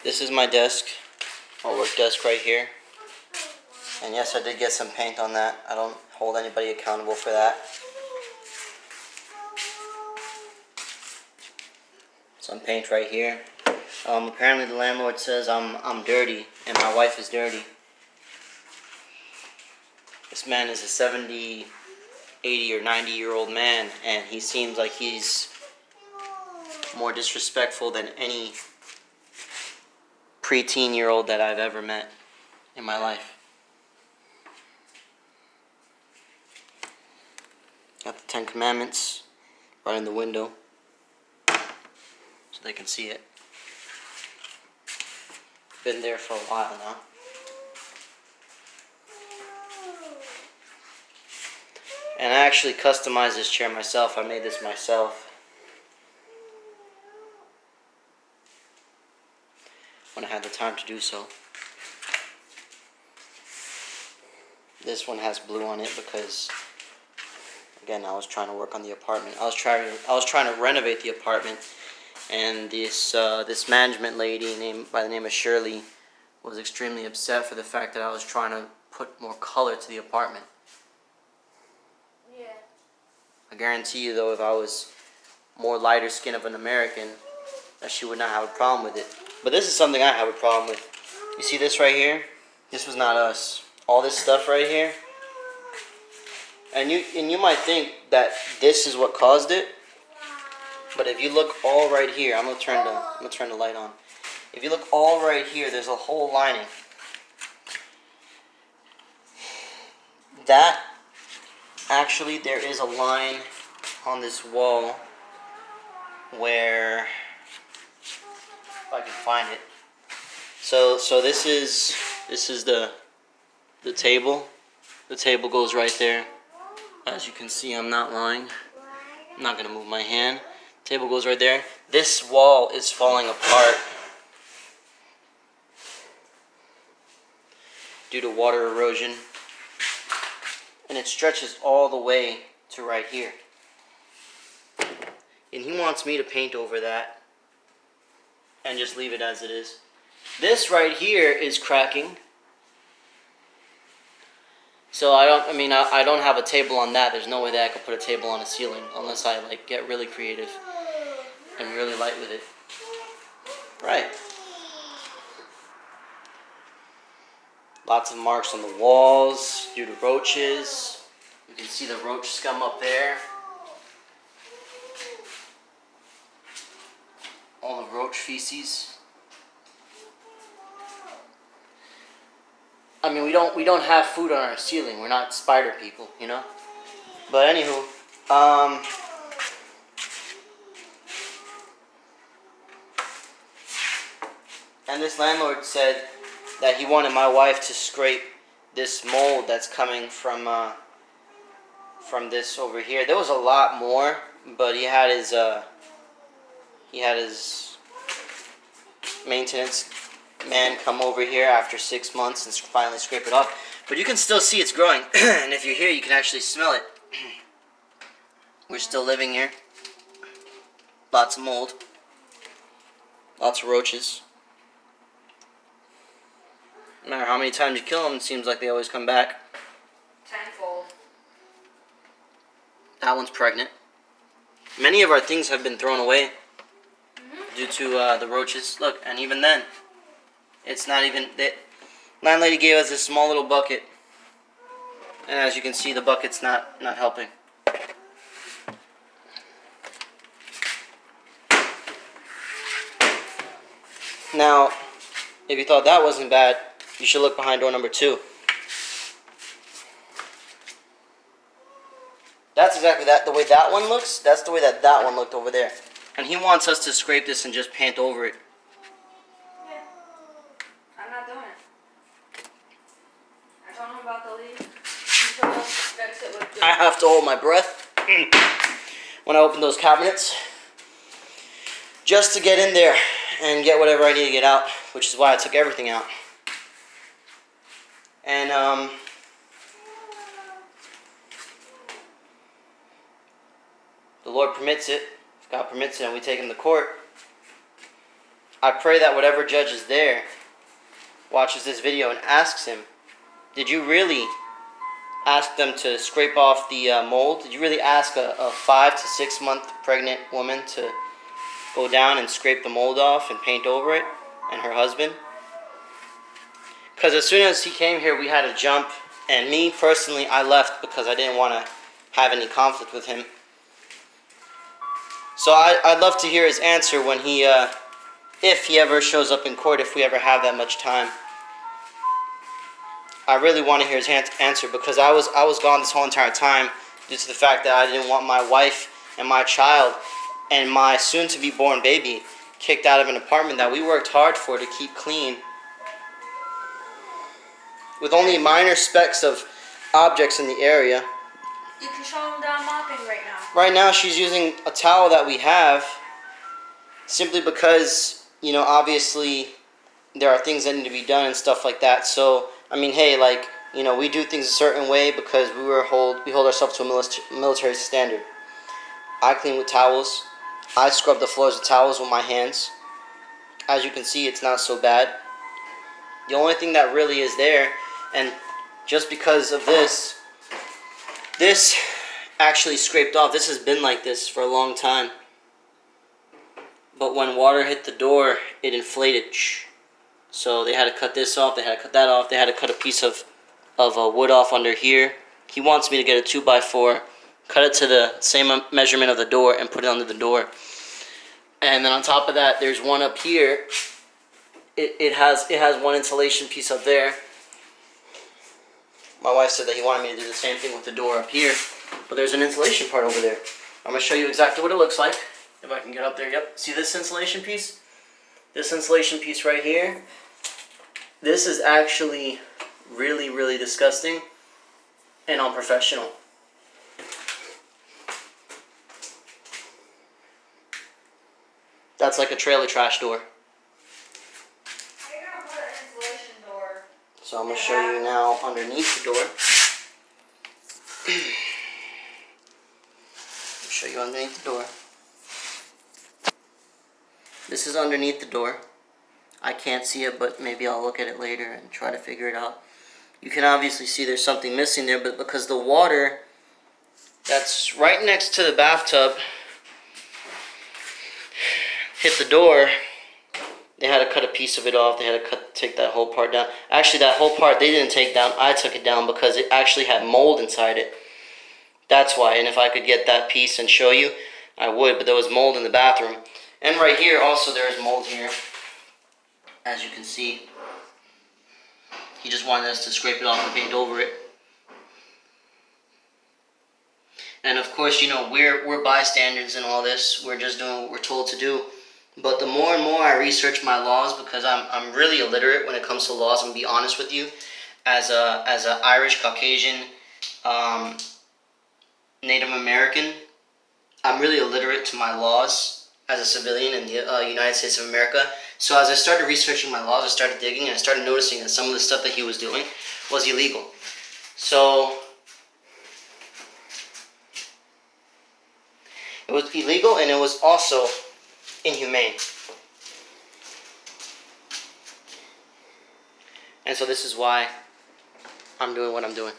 This is my desk, my work desk right here. And yes, I did get some paint on that. I don't hold anybody accountable for that. Some paint right here. Apparently the landlord says I'm dirty and my wife is dirty. This man is a 70, 80 or 90-year-old man, and he seems like he's more disrespectful than any preteen-year-old that I've ever met in my life. Got the Ten Commandments right in the window so they can see it. Been there for a while now. And I actually customized this chair myself. I made this myself when I had the time to do so. This one has blue on it because, again, I was trying to work on the apartment. I was trying to renovate the apartment, and this management lady by the name of Shirley was extremely upset for the fact that I was trying to put more color to the apartment. Yeah. I guarantee you, though, if I was more lighter skin of an American, that she would not have a problem with it. But this is something I have a problem with. You see this right here? This was not us. All this stuff right here. And you might think that this is what caused it. But if you look all right here, I'm gonna turn the light on. If you look all right here, there's a whole lining. That actually, there is a line on this wall where, if I can find it. So this is the table. The table goes right there. As you can see, I'm not lying. I'm not gonna move my hand. Table goes right there. This wall is falling apart due to water erosion, and it stretches all the way to right here. And he wants me to paint over that and just leave it as it is. This right here is cracking. So I don't have a table on that. There's no way that I could put a table on a ceiling unless I get really creative and really light with it. Right. Lots of marks on the walls due to roaches. You can see the roach scum up there. All the roach feces. I mean, we don't have food on our ceiling. We're not spider people, you know. But anywho, and this landlord said that he wanted my wife to scrape this mold that's coming from this over here. There was a lot more, but he had his maintenance man come over here after 6 months and finally scrape it off. But you can still see it's growing, and if you're here, you can actually smell it. We're still living here. Lots of mold. Lots of roaches. No matter how many times you kill them, it seems like they always come back. Tenfold. That one's pregnant. Many of our things have been thrown away due to the roaches. Look, and even then, it's not even... Landlady gave us this small little bucket. And as you can see, the bucket's not helping. Now, if you thought that wasn't bad, you should look behind door number 2. That's exactly the way that one looks. That's the way that one looked over there. And he wants us to scrape this and just paint over it. Yeah. I'm not doing it. I told him about the leak. He told us to fix it with I have to hold my breath when I open those cabinets just to get in there and get whatever I need to get out, which is why I took everything out. And the Lord permits it. If God permits it and we take him to court, I pray that whatever judge is there watches this video and asks him, did you really ask them to scrape off the mold? Did you really ask a 5 to 6 month pregnant woman to go down and scrape the mold off and paint over it, and her husband? Because as soon as he came here, we had to jump, and me personally, I left because I didn't want to have any conflict with him. So I'd love to hear his answer when he, if he ever shows up in court, if we ever have that much time. I really want to hear his answer, because I was gone this whole entire time due to the fact that I didn't want my wife and my child and my soon-to-be born baby kicked out of an apartment that we worked hard for to keep clean, with only minor specks of objects in the area. You can show them down mopping right now. Right now she's using a towel that we have, simply because, you know, obviously there are things that need to be done and stuff like that. So I mean, hey, like, you know, we do things a certain way because we hold ourselves to a military standard. I clean with towels. I scrub the floors with towels with my hands. As you can see, it's not so bad. The only thing that really is there, and just because of this actually scraped off. This has been like this for a long time. But when water hit the door, it inflated. So they had to cut this off, they had to cut that off, they had to cut a piece of wood off under here. He wants me to get a 2x4, cut it to the same measurement of the door, and put it under the door. And then on top of that, there's one up here. It has one insulation piece up there. My wife said that he wanted me to do the same thing with the door up here, but there's an insulation part over there. I'm going to show you exactly what it looks like. If I can get up there, yep. See this insulation piece? This insulation piece right here? This is actually really, really disgusting and unprofessional. That's like a trailer trash door. How are you gonna put an insulation door? So I'm going to show you now underneath the door. I'll show you underneath the door. This is underneath the door. I can't see it, but maybe I'll look at it later and try to figure it out. You can obviously see there's something missing there, but because the water that's right next to the bathtub hit the door, they had to cut a piece of it off. They had to take that whole part down. Actually, that whole part they didn't take down. I took it down because it actually had mold inside it. That's why. And if I could get that piece and show you, I would. But there was mold in the bathroom. And right here also there is mold here. As you can see. He just wanted us to scrape it off and paint over it. And of course, you know, we're bystanders in all this. We're just doing what we're told to do. But the more and more I research my laws, because I'm really illiterate when it comes to laws, I'm gonna be honest with you. As a Irish Caucasian Native American, I'm really illiterate to my laws as a civilian in the United States of America. So as I started researching my laws, I started digging, and I started noticing that some of the stuff that he was doing was illegal. So it was illegal, and it was also inhumane. And so this is why I'm doing what I'm doing.